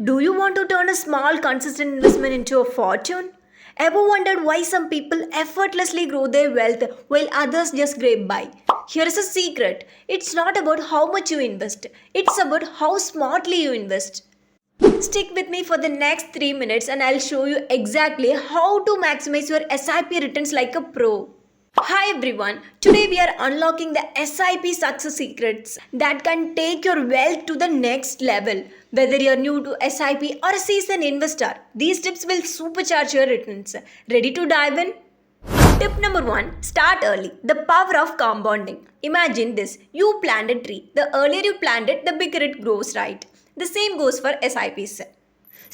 Do you want to turn a small, consistent investment into a fortune? Ever wondered why some people effortlessly grow their wealth while others just scrape by? Here is a secret: it's not about how much you invest, it's about how smartly you invest. Stick with me for the next 3 minutes and I'll show you exactly how to maximize your SIP returns like a pro. Hi everyone, today we are unlocking the SIP success secrets that can take your wealth to the next level. Whether you're new to SIP or a seasoned investor, these tips will supercharge your returns. Ready to dive in? Tip number 1: start early. The power of compounding. Imagine this: you plant a tree. The earlier you plant it, the bigger it grows, right? The same goes for SIPs.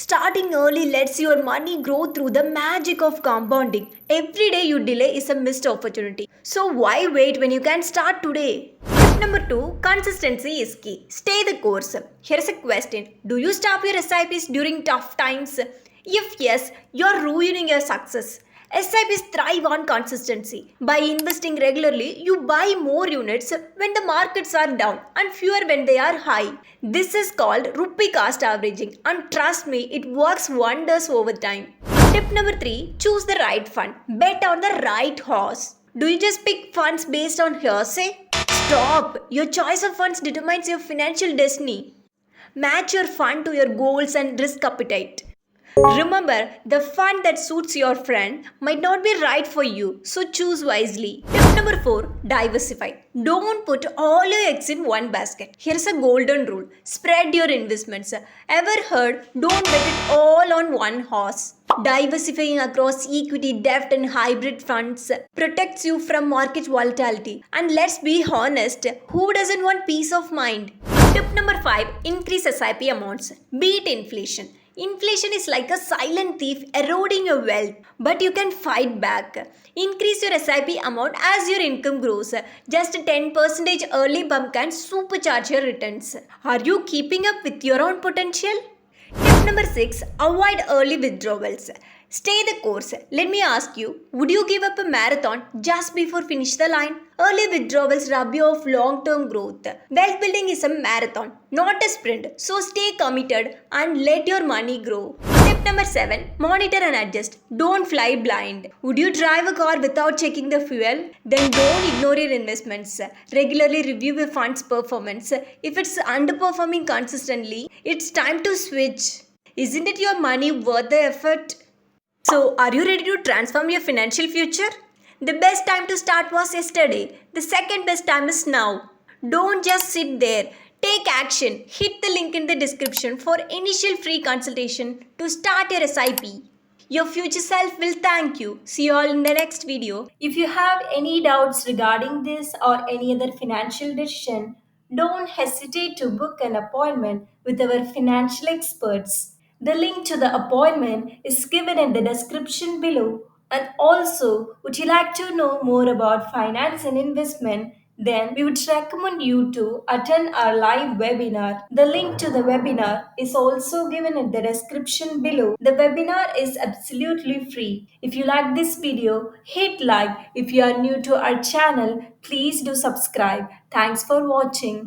Starting early lets your money grow through the magic of compounding. Every day you delay is a missed opportunity. So why wait when you can start today? Tip number 2: consistency is key. Stay the course. Here's a question: do you stop your SIPs during tough times? If yes, you're ruining your success. SIPs thrive on consistency. By investing regularly, you buy more units when the markets are down and fewer when they are high. This is called rupee cost averaging, and trust me, it works wonders over time. Tip number 3: choose the right fund. Bet on the right horse. Do you just pick funds based on hearsay? Stop! Your choice of funds determines your financial destiny. Match your fund to your goals and risk appetite. Remember, the fund that suits your friend might not be right for you, so choose wisely. Tip number 4: diversify. Don't put all your eggs in one basket. Here's a golden rule: spread your investments. Ever heard? Don't bet it all on one horse. Diversifying across equity, debt, and hybrid funds protects you from market volatility. And let's be honest, who doesn't want peace of mind? Tip number 5: increase SIP amounts. Beat inflation. Inflation is like a silent thief eroding your wealth, but you can fight back. Increase your SIP amount as your income grows. Just a 10% early bump can supercharge your returns. Are you keeping up with your own potential? Tip number 6: avoid early withdrawals. Stay the course. Let me ask you, would you give up a marathon just before finish the line? Early withdrawals rob you of long-term growth. Wealth building is a marathon, not a sprint. So stay committed and let your money grow. Tip number 7: monitor and adjust. Don't fly blind. Would you drive a car without checking the fuel? Then don't ignore your investments. Regularly review your fund's performance. If it's underperforming consistently, it's time to switch. Isn't it your money worth the effort? So, are you ready to transform your financial future? The best time to start was yesterday. The second best time is now. Don't just sit there. Take action. Hit the link in the description for initial free consultation to start your SIP. Your future self will thank you. See you all in the next video. If you have any doubts regarding this or any other financial decision, don't hesitate to book an appointment with our financial experts. The link to the appointment is given in the description below. And also, would you like to know more about finance and investment? Then we would recommend you to attend our live webinar. The link to the webinar is also given in the description below. The webinar is absolutely free. If you like this video, hit like. If you are new to our channel, please do subscribe. Thanks for watching.